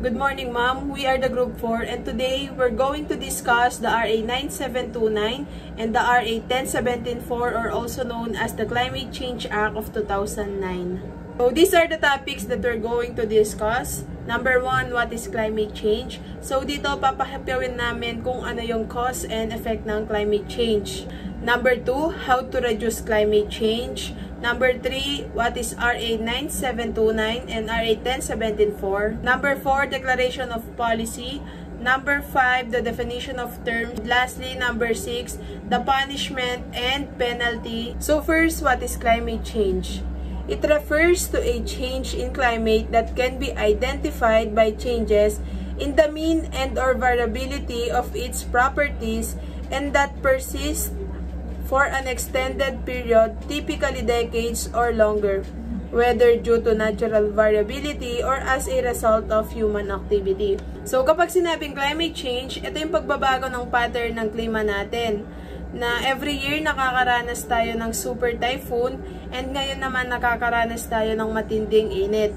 Good morning, ma'am. We are the Group 4 and today we're going to discuss the RA 9729 and the RA 10174 or also known as the Climate Change Act of 2009. So these are the topics that we're going to discuss. Number 1, what is climate change? So dito papahapyawin namin kung ano yung cause and effect ng climate change. Number 2, how to reduce climate change. Number 3, what is RA 9729 and RA 10174. Number 4, declaration of policy. Number 5, the definition of terms. Lastly, number 6, the punishment and penalty. So first, what is climate change? It refers to a change in climate that can be identified by changes in the mean and or variability of its properties and that persist for an extended period, typically decades or longer, whether due to natural variability or as a result of human activity. So kapag sinabing climate change, ito yung pagbabago ng pattern ng klima natin, na every year nakakaranas tayo ng super typhoon and ngayon naman nakakaranas tayo ng matinding init.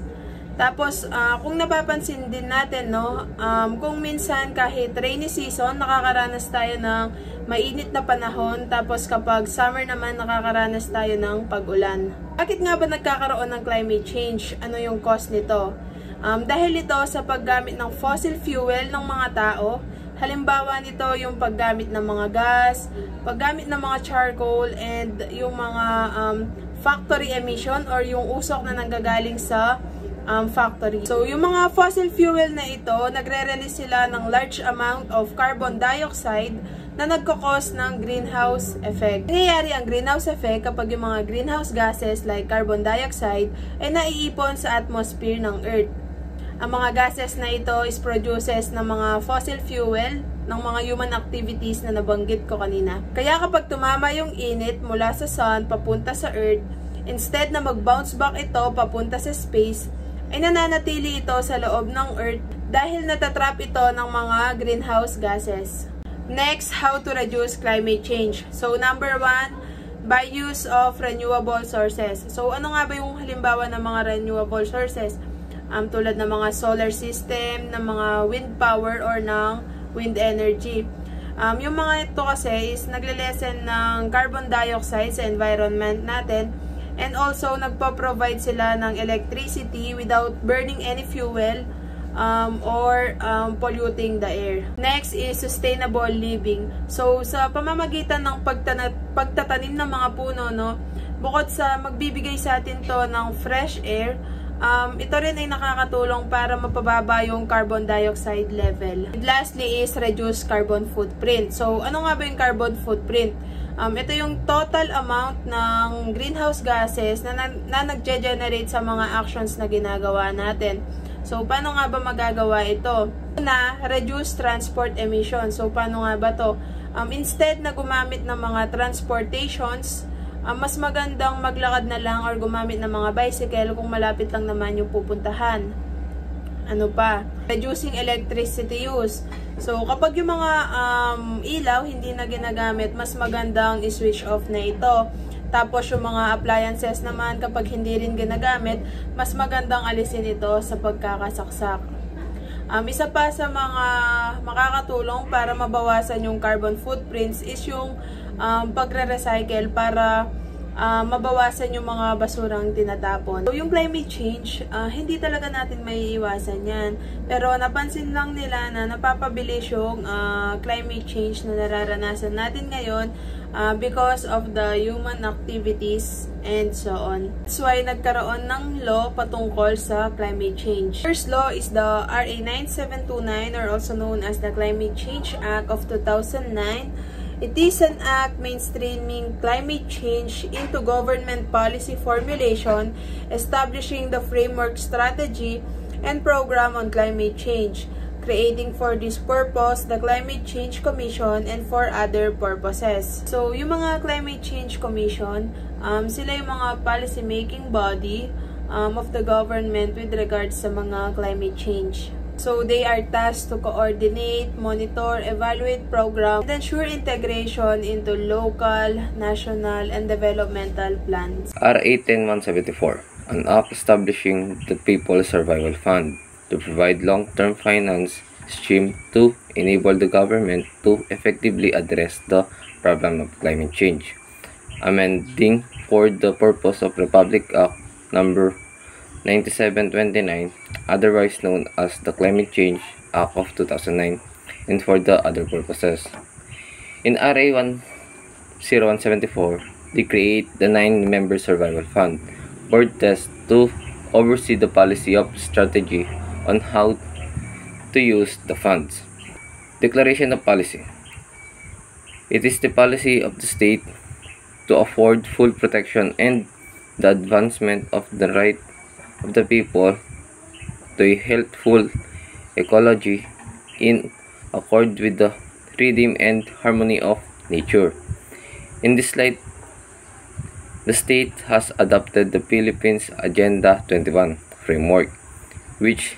Tapos, kung napapansin din natin, no, kung minsan kahit rainy season, nakakaranas tayo ng mainit na panahon. Tapos kapag summer naman, nakakaranas tayo ng pag-ulan. Bakit nga ba nagkakaroon ng climate change? Ano yung cause nito? Dahil ito sa paggamit ng fossil fuel ng mga tao. Halimbawa nito yung paggamit ng mga gas, paggamit ng mga charcoal, and yung mga factory emission or yung usok na nanggagaling sa factory. So, yung mga fossil fuel na ito, nagre-release sila ng large amount of carbon dioxide na nagkakos ng greenhouse effect. Nangyayari ang greenhouse effect kapag yung mga greenhouse gases like carbon dioxide ay naiipon sa atmosphere ng Earth. Ang mga gases na ito is produces ng mga fossil fuel ng mga human activities na nabanggit ko kanina. Kaya kapag tumama yung init mula sa sun papunta sa Earth, instead na mag-bounce back ito papunta sa space, ay nananatili ito sa loob ng Earth dahil natatrap ito ng mga greenhouse gases. Next, how to reduce climate change. So, number 1, by use of renewable sources. So, ano nga ba yung halimbawa ng mga renewable sources? Tulad ng mga solar system, ng mga wind power, or ng wind energy. Yung mga ito kasi is nagle-lessen ng carbon dioxide sa environment natin. And also, nagpo-provide sila ng electricity without burning any fuel or polluting the air. Next is sustainable living. So, sa pamamagitan ng pagtatanim ng mga puno, no, bukod sa magbibigay sa atin to ng fresh air, ito rin ay nakakatulong para mapababa yung carbon dioxide level. And lastly is reduce carbon footprint. So, ano nga ba yung carbon footprint? Ito yung total amount ng greenhouse gases na nag-generate sa mga actions na ginagawa natin. So, paano nga ba magagawa ito? Una, reduce transport emissions. So, paano nga ba to? Instead na gumamit ng mga transportations, mas magandang maglakad na lang or gumamit ng mga bicycle kung malapit lang naman yung pupuntahan. Ano pa? Reducing electricity use. So, kapag yung mga ilaw hindi na ginagamit, mas magandang i-switch off na ito. Tapos, yung mga appliances naman, kapag hindi rin ginagamit, mas magandang alisin ito sa pagkakasaksak. Isa pa sa mga makakatulong para mabawasan yung carbon footprints is yung pagre-recycle para mabawasan yung mga basurang tinatapon. So, yung climate change, hindi talaga natin maiiwasan yan. Pero napansin lang nila na napapabilis yung climate change na nararanasan natin ngayon because of the human activities and so on. That's why nagkaroon ng law patungkol sa climate change. First law is the RA 9729 or also known as the Climate Change Act of 2009. It is an act mainstreaming climate change into government policy formulation, establishing the framework, strategy, and program on climate change, creating for this purpose the Climate Change Commission and for other purposes. So, yung mga Climate Change Commission, sila yung mga policy-making body of the government with regards sa mga climate change. So, they are tasked to coordinate, monitor, evaluate program, and ensure integration into local, national, and developmental plans. RA 10174, an act establishing the People's Survival Fund. to provide long-term finance stream to enable the government to effectively address the problem of climate change. Amending for the purpose of Republic Act number 9729, otherwise known as the Climate Change Act of 2009, and for the other purposes. In RA 10174, they create the 9-member Survival Fund Board test to oversee the policy of strategy on how to use the funds. Declaration of policy. It is the policy of the state to afford full protection and the advancement of the right of the people to a healthful ecology in accord with the rhythm and harmony of nature. In this light, the state has adopted the Philippines Agenda 21 framework, which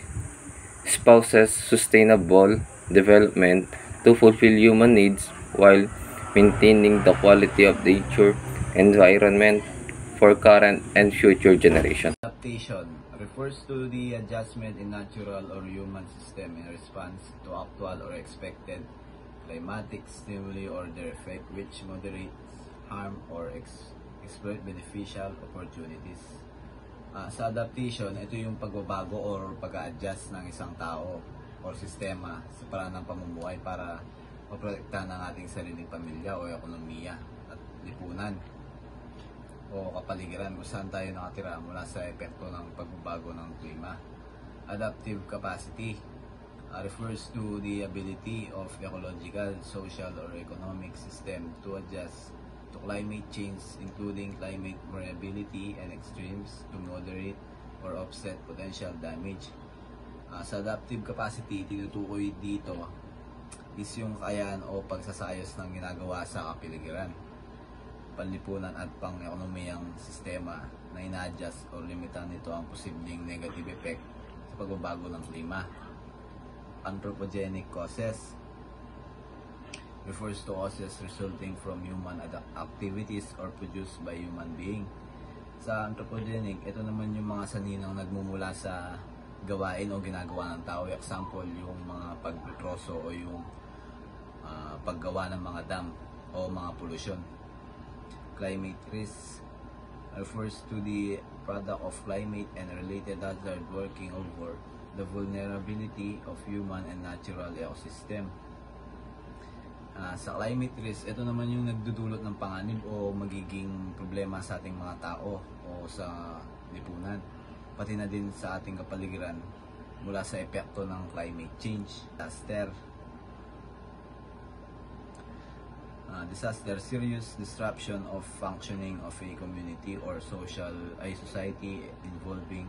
espouses sustainable development to fulfill human needs while maintaining the quality of the nature environment for current and future generations. Adaptation refers to the adjustment in natural or human system in response to actual or expected climatic stimuli or their effect, which moderates harm or exploit beneficial opportunities. Sa adaptation, ito yung pagbabago or pag-a-adjust ng isang tao o sistema sa paraan ng pamumuhay para maprotektahan ang ating sariling pamilya o ekonomiya at lipunan o kapaligiran kung saan tayo nakatira mula sa epekto ng pagbabago ng klima. Adaptive capacity refers to the ability of ecological, social, or economic system to adjust to climate change, including climate variability and extremes, to moderate or offset potential damage. Sa adaptive capacity, tinutukoy dito is yung kayaan o pagsasayos ng ginagawa sa kapaligiran, panlipunan at pang-ekonomiyang sistema na ina-adjust o limitan nito ang posibleng negative effect sa pagbabago ng klima. Anthropogenic causes refers to causes resulting from human activities or produced by human being. Sa anthropogenic, ito naman yung mga saninang nagmumula sa gawain o ginagawa ng tao. Example, yung mga pagtroso o yung paggawa ng mga dam o mga pollution. Climate risk refers to the product of climate and related hazard working over the vulnerability of human and natural ecosystem. Sa climate risk, ito naman yung nagdudulot ng panganib o magiging problema sa ating mga tao o sa lipunan, pati na din sa ating kapaligiran mula sa epekto ng climate change. Disaster, serious disruption of functioning of a community or society involving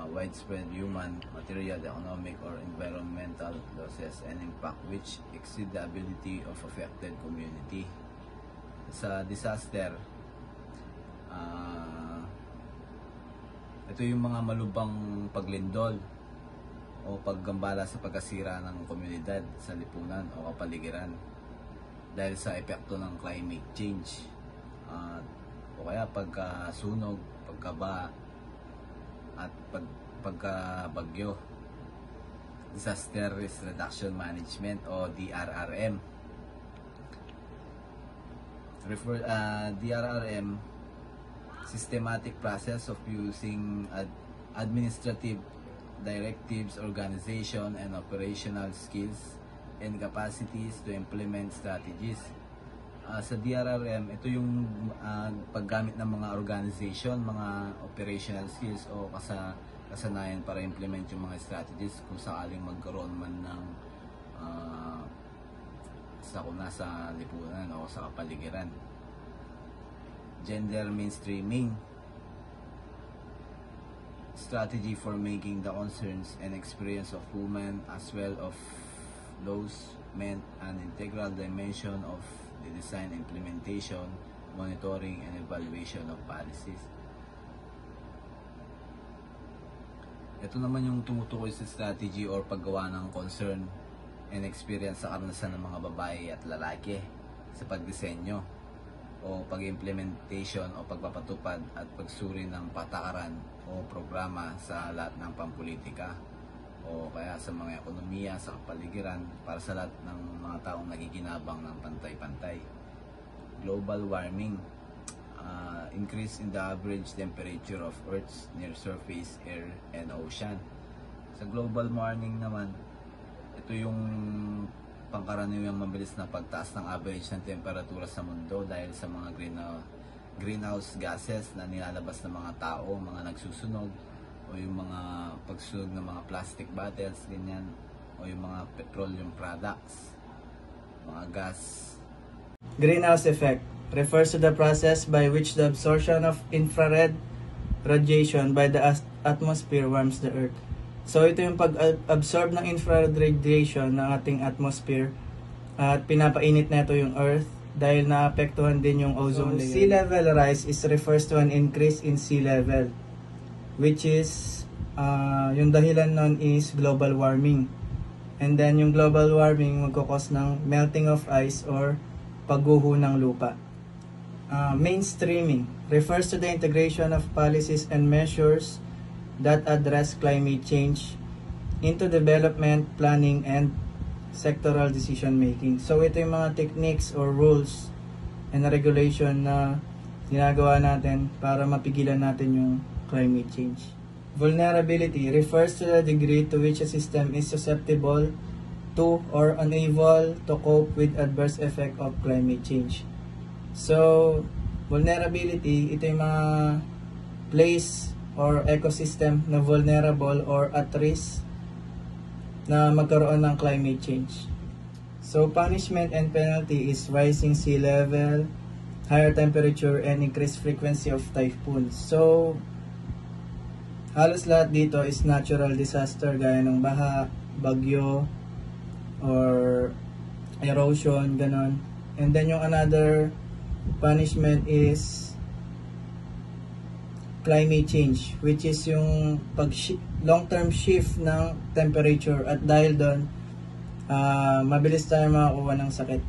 widespread human, material, economic, or environmental losses and impact which exceed the ability of affected community. Sa disaster, ito yung mga malubhang paglindol o paggambala sa pagkasira ng komunidad sa lipunan o kapaligiran dahil sa epekto ng climate change, o kaya pagkasunog, pagkaba at pagkabagyo. Disaster Risk Reduction Management o DRRM. DRRM, systematic process of using administrative directives, organization, and operational skills and capacities to implement strategies. Sa DRRM, ito yung paggamit ng mga organization, mga operational skills o kasanayan para implement yung mga strategies kung sakaling magkaroon man ng sakuna sa lipunan o sa kapaligiran. Gender mainstreaming, strategy for making the concerns and experience of women as well of those men an integral dimension of the design, implementation, monitoring, and evaluation of policies. Ito naman yung tumutukoy sa strategy or paggawa ng concern and experience sa karanasan ng mga babae at lalaki sa pagdisenyo o pag-implementation o pagpapatupad at pagsuri ng patakaran o programa sa lahat ng pampolitika o kaya sa mga ekonomiya, sa kapaligiran, para sa lahat ng mga taong nagiginabang ng pantay-pantay. Global warming, increase in the average temperature of Earth's near surface, air, and ocean. Sa global warming naman, ito yung pangkaraniwang mabilis na pagtaas ng average ng temperatura sa mundo dahil sa mga greenhouse gases na nilalabas ng mga tao, mga nagsusunog, o yung mga pagsunog ng mga plastic bottles, ganyan, o yung mga petroleum products, mga gas. Greenhouse effect refers to the process by which the absorption of infrared radiation by the atmosphere warms the earth. So ito yung pag-absorb ng infrared radiation ng ating atmosphere at pinapainit na ito yung earth dahil naapektuhan din yung ozone layer. Sea level rise refers to an increase in sea level, which is yung dahilan nun is global warming. And then yung global warming magkukos ng melting of ice or pagguho ng lupa. Mainstreaming refers to the integration of policies and measures that address climate change into development, planning, and sectoral decision making. So ito yung mga techniques or rules and regulation na ginagawa natin para mapigilan natin yung climate change. Vulnerability refers to the degree to which a system is susceptible to or unable to cope with adverse effect of climate change. So, vulnerability, ito yung mga place or ecosystem na vulnerable or at risk na magkaroon ng climate change. So, punishment and penalty is rising sea level, higher temperature, and increased frequency of typhoons. So, halos lahat dito is natural disaster gaya ng baha, bagyo, or erosion, ganon. And then yung another punishment is climate change, which is yung long-term shift ng temperature at dahil doon, mabilis tayo makakuha ng sakit.